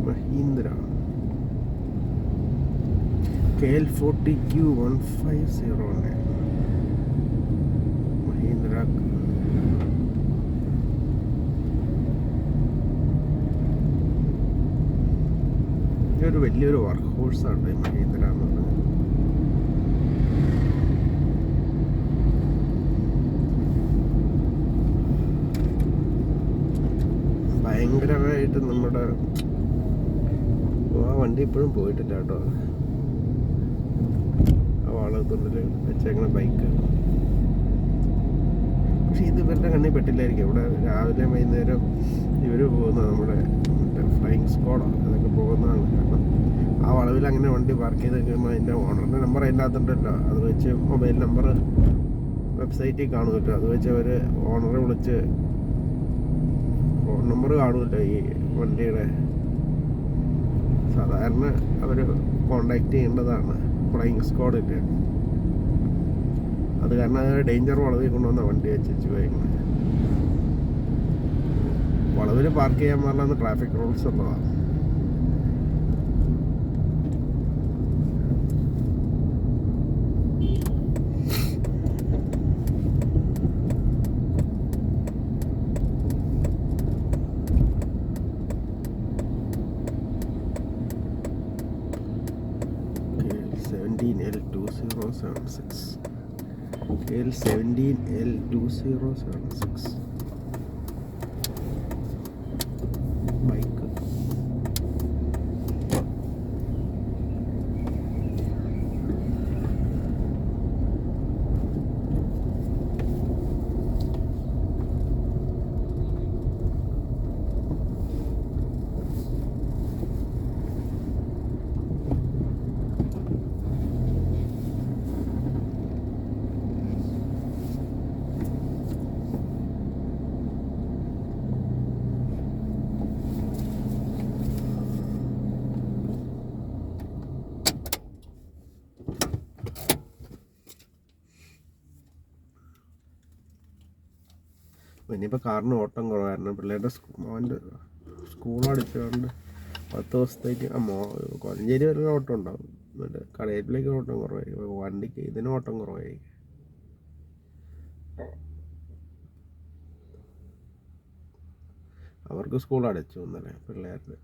Mahindra KL40Q150 Mahindra. ഇതൊരു വലിയൊരു work ഹോഴ്സാണ് ഈ മഹീന്ദ്ര എന്ന് പറഞ്ഞത്. ഭയങ്കരമായിട്ട് നമ്മുടെ ആ വണ്ടി ഇപ്പോഴും പോയിട്ടില്ല കേട്ടോ. ആ വാളത്തുള്ളിൽ വെച്ചേക്കണ ബൈക്ക്. പക്ഷെ ഇത് ഇവരുടെ കണ്ണിൽ പെട്ടില്ലായിരിക്കും. ഇവിടെ രാവിലെ വൈകുന്നേരം ഇവർ പോകുന്ന നമ്മുടെ ഫ്ലൈയിങ് സ്ക്വാഡോ അതൊക്കെ പോകുന്നതാണ്. കാരണം ആ വളവിൽ അങ്ങനെ വണ്ടി പാർക്ക് ചെയ്ത് കഴിയുമ്പോൾ അതിൻ്റെ ഓണറിൻ്റെ നമ്പർ അതിൻ്റെ അകത്തുണ്ടല്ലോ, അത് വെച്ച് മൊബൈൽ നമ്പർ വെബ്സൈറ്റിൽ കാണുമല്ലോ, അത് വെച്ച് അവർ ഓണറെ വിളിച്ച് ഫോൺ നമ്പർ കാണുമല്ലോ ഈ വണ്ടിയുടെ. സാധാരണ അവർ കോണ്ടാക്ട് ചെയ്യേണ്ടതാണ് ഫ്ലൈയിങ് സ്ക്വാഡിൻ്റെ. അത് കാരണം അത് ഡേഞ്ചർ വളവിൽ കൊണ്ടുവന്ന വണ്ടി വെച്ച് പോയിരിക്കുന്നത്. വളവിൽ പാർക്ക് ചെയ്യാൻ പാടില്ലെന്ന് ട്രാഫിക് റൂൾസ് ഉള്ളതാണ്. KL17L2076 KL17L2076 bike. ഇനിയിപ്പോൾ കാറിന് ഓട്ടം കുറവായിരുന്നു. പിള്ളേരുടെ അവൻ്റെ സ്കൂൾ അടിച്ചുകൊണ്ട് 10 ദിവസത്തേക്ക് കൊലഞ്ചേരി വരെ ഓട്ടം ഉണ്ടാവും. എന്നിട്ട് കടയിലേക്ക് ഓട്ടം കുറവായിരിക്കും. വണ്ടിക്ക് ഇതിന് ഓട്ടം കുറവായിരിക്കും. അവർക്ക് സ്കൂൾ അടച്ചു ഇന്നലെ പിള്ളേരുടെ.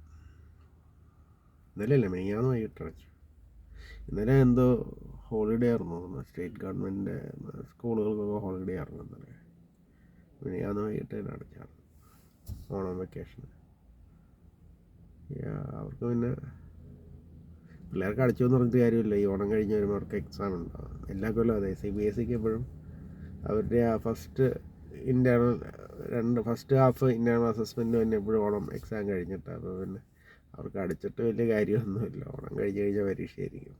ഇന്നലെ അല്ലേ, മിനിഞ്ഞാന്ന് വൈകിട്ട് അടച്ചു. ഇന്നലെ എന്തോ ഹോളിഡേ ആയിരുന്നു തോന്നുന്നു. സ്റ്റേറ്റ് ഗവൺമെൻറ്റിൻ്റെ സ്കൂളുകൾക്കൊക്കെ ഹോളിഡേ ആയിരുന്നു ഇന്നലെ. മിനിഞ്ഞാന്ന് വൈകിട്ട് തന്നെ അടച്ചാണ് ഓണം വെക്കേഷൻ. അവർക്ക് പിന്നെ പിള്ളേർക്ക് അടച്ചു എന്ന് പറഞ്ഞിട്ട് കാര്യമില്ല. ഈ ഓണം കഴിഞ്ഞ് വരുമ്പോൾ അവർക്ക് എക്സാം ഉണ്ടാവും എല്ലാ കൊല്ലം. അതെ, CBSEക്ക് എപ്പോഴും അവരുടെ ആ ഫസ്റ്റ് ഹാഫ് ഇൻറ്റേർണൽ അസസ്മെൻറ്റ് തന്നെ എപ്പോഴും ഓണം എക്സാം കഴിഞ്ഞിട്ടാണ്. അപ്പോൾ പിന്നെ അവർക്ക് അടിച്ചിട്ട് വലിയ കാര്യമൊന്നുമില്ല. ഓണം കഴിഞ്ഞ് കഴിഞ്ഞാൽ പരീക്ഷയായിരിക്കും.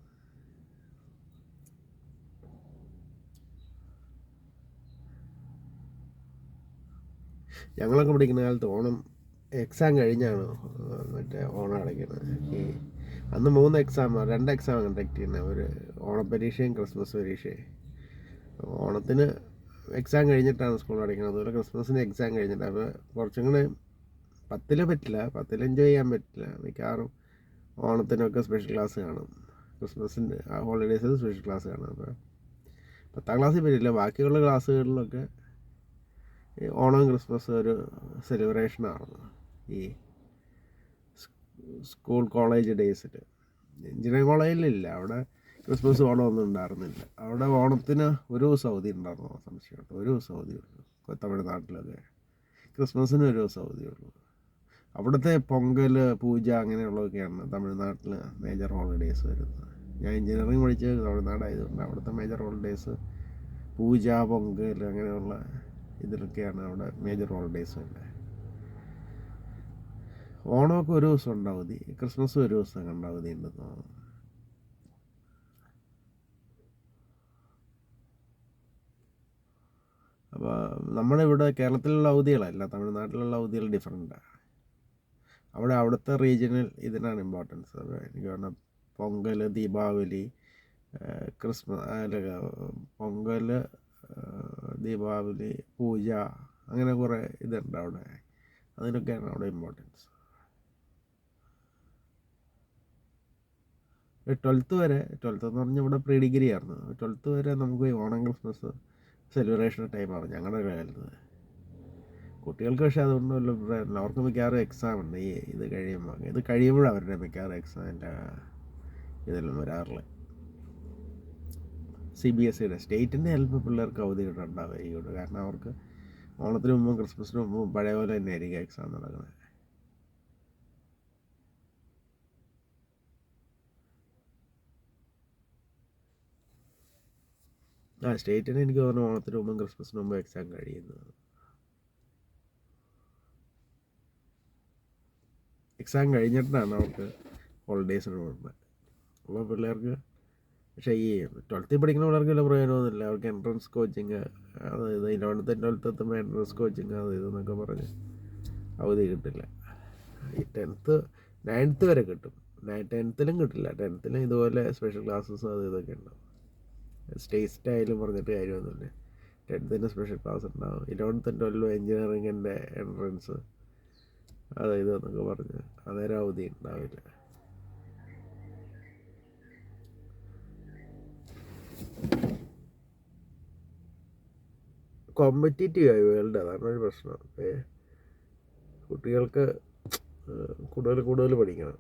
ഞങ്ങളൊക്കെ പഠിക്കുന്ന കാലത്ത് ഓണം എക്സാം കഴിഞ്ഞാണ് മറ്റേ ഓണം അടയ്ക്കുന്നത്. അന്ന് 2 എക്സാം കണ്ടക്ട് ചെയ്യുന്നത്. ഒരു ഓണപ്പരീക്ഷയും ക്രിസ്മസ് പരീക്ഷയും. ഓണത്തിന് എക്സാം കഴിഞ്ഞിട്ടാണ് സ്കൂൾ അടയ്ക്കുന്നത്. അതുപോലെ ക്രിസ്മസിന് എക്സാം കഴിഞ്ഞിട്ട്. അപ്പോൾ കുറച്ചും കൂടെ 10 പറ്റില്ല, 10 എൻജോയ് ചെയ്യാൻ പറ്റില്ല. മിക്കവാറും ഓണത്തിനൊക്കെ സ്പെഷ്യൽ ക്ലാസ് കാണും. ക്രിസ്മസിൻ്റെ ഹോളിഡേയ്സിൽ സ്പെഷ്യൽ ക്ലാസ് കാണും. അപ്പോൾ 10ാം ക്ലാസ്സിൽ പറ്റില്ല. ബാക്കിയുള്ള ക്ലാസ്സുകളിലൊക്കെ ഓണം ക്രിസ്മസ് ഒരു സെലിബ്രേഷനാണ് ഈ സ്കൂൾ കോളേജ് ഡേയ്സിൽ. എഞ്ചിനീയറിംഗ് കോളേജിലില്ല, അവിടെ ക്രിസ്മസ് ഓണമൊന്നും ഉണ്ടായിരുന്നില്ല. അവിടെ ഓണത്തിന് ഒരു ദിവസം അവധി ഉണ്ടായിരുന്നു, സംശയമുണ്ട്. ഒരു ദിവസം അവധിയുള്ളൂ. തമിഴ്നാട്ടിലൊക്കെ ക്രിസ്മസിന് ഒരു ദിവസം അവധിയുള്ളൂ. അവിടുത്തെ പൊങ്കൽ, പൂജ അങ്ങനെയുള്ളതൊക്കെയാണ് തമിഴ്നാട്ടിൽ മേജർ ഹോളിഡേയ്സ് വരുന്നത്. ഞാൻ എഞ്ചിനീയറിംഗ് പഠിച്ചത് തമിഴ്നാടായതുകൊണ്ട് അവിടുത്തെ മേജർ ഹോളിഡേയ്സ് പൂജ, പൊങ്കൽ അങ്ങനെയുള്ള ഇതിലൊക്കെയാണ് അവിടെ മേജർ ഹോളിഡേയ്സ് വരുന്നത്. ഓണമൊക്കെ ഒരു ദിവസം ഉണ്ട് അവധി, ക്രിസ്മസ് ഒരു ദിവസം കണ്ട അവധി ഉണ്ടെന്ന് തോന്നുന്നു. അപ്പോൾ നമ്മളിവിടെ കേരളത്തിലുള്ള അവധികളല്ല, തമിഴ്നാട്ടിലുള്ള അവധികൾ ഡിഫറെൻറ്റാണ്. അവിടുത്തെ റീജിയണൽ ഇതിനാണ് ഇമ്പോർട്ടൻസ്. എനിക്ക് പറഞ്ഞാൽ പൊങ്കൽ, ദീപാവലി, പൊങ്കൽ, ദീപാവലി, പൂജ അങ്ങനെ കുറേ ഇതുണ്ട് അവിടെ. അതിനൊക്കെയാണ് അവിടെ ഇമ്പോർട്ടൻസ്. 12th എന്ന് പറഞ്ഞാൽ ഇവിടെ പ്രീ ഡിഗ്രി ആയിരുന്നു. 12th വരെ നമുക്ക് ഓണം, ക്രിസ്മസ് സെലിബ്രേഷൻ ടൈമാണ് ഞങ്ങളുടെ കാലത്ത്. കുട്ടികൾക്ക് പക്ഷേ അതൊന്നും ഇല്ല. അവർക്ക് മിക്കവാറും എക്സാം ഉണ്ട് ഇത് കഴിയുമ്പോഴാണ് അവരുടെ മിക്കവാറും എക്സാമിൻ്റെ ഇതെല്ലാം വരാറില്ല. CBSEയുടെ സ്റ്റേറ്റിൻ്റെ ചിലപ്പോൾ പിള്ളേർക്ക് അവധി കിട്ടുന്നുണ്ടാവുക. കാരണം അവർക്ക് ഓണത്തിന് മുമ്പും ക്രിസ്മസിന് മുമ്പും പഴയ പോലെ തന്നെ ആയിരിക്കും എക്സാം നടക്കുന്നത്. സ്റ്റേറ്റിന് എനിക്ക് തോന്നുന്നു ഓണത്തിന് മുമ്പും ക്രിസ്മസിന് മുമ്പും എക്സാം കഴിയുന്നത്. എക്സാം കഴിഞ്ഞിട്ടാണ് അവർക്ക് ഹോളിഡേയ്സിന് പോകുന്നത്. അപ്പോൾ പിള്ളേർക്ക് പക്ഷേ ഈ 12th പഠിക്കുന്ന പിള്ളേർക്ക് വലിയ പ്രയോജനമൊന്നുമില്ല. അവർക്ക് എൻട്രൻസ് കോച്ചിങ്, അതായത് 11th 12th എത്തുമ്പോൾ എൻട്രൻസ് കോച്ചിങ് അത് ഇതെന്നൊക്കെ പറഞ്ഞ് അവധി കിട്ടില്ല. ഈ 9th വരെ കിട്ടും. 10th കിട്ടില്ല. 10th ഇതുപോലെ സ്പെഷ്യൽ ക്ലാസ്സസ് അത് ഇതൊക്കെ ഉണ്ടാവും. സ്റ്റേറ്റ് ആയാലും പറഞ്ഞിട്ട് കാര്യമൊന്നുമില്ല. 10th സ്പെഷ്യൽ ക്ലാസ് ഉണ്ടാവും. 11th 12th എഞ്ചിനീയറിങ്ങിൻ്റെ എൻട്രൻസ് അത് ഇതെന്നൊക്കെ പറഞ്ഞ് അന്നേരം അവധി ഉണ്ടാവില്ല. കോമ്പറ്റീറ്റീവായി വേൾഡ്, അതാണ് ഒരു പ്രശ്നം. കുട്ടികൾക്ക് കൂടുതൽ പഠിക്കണം.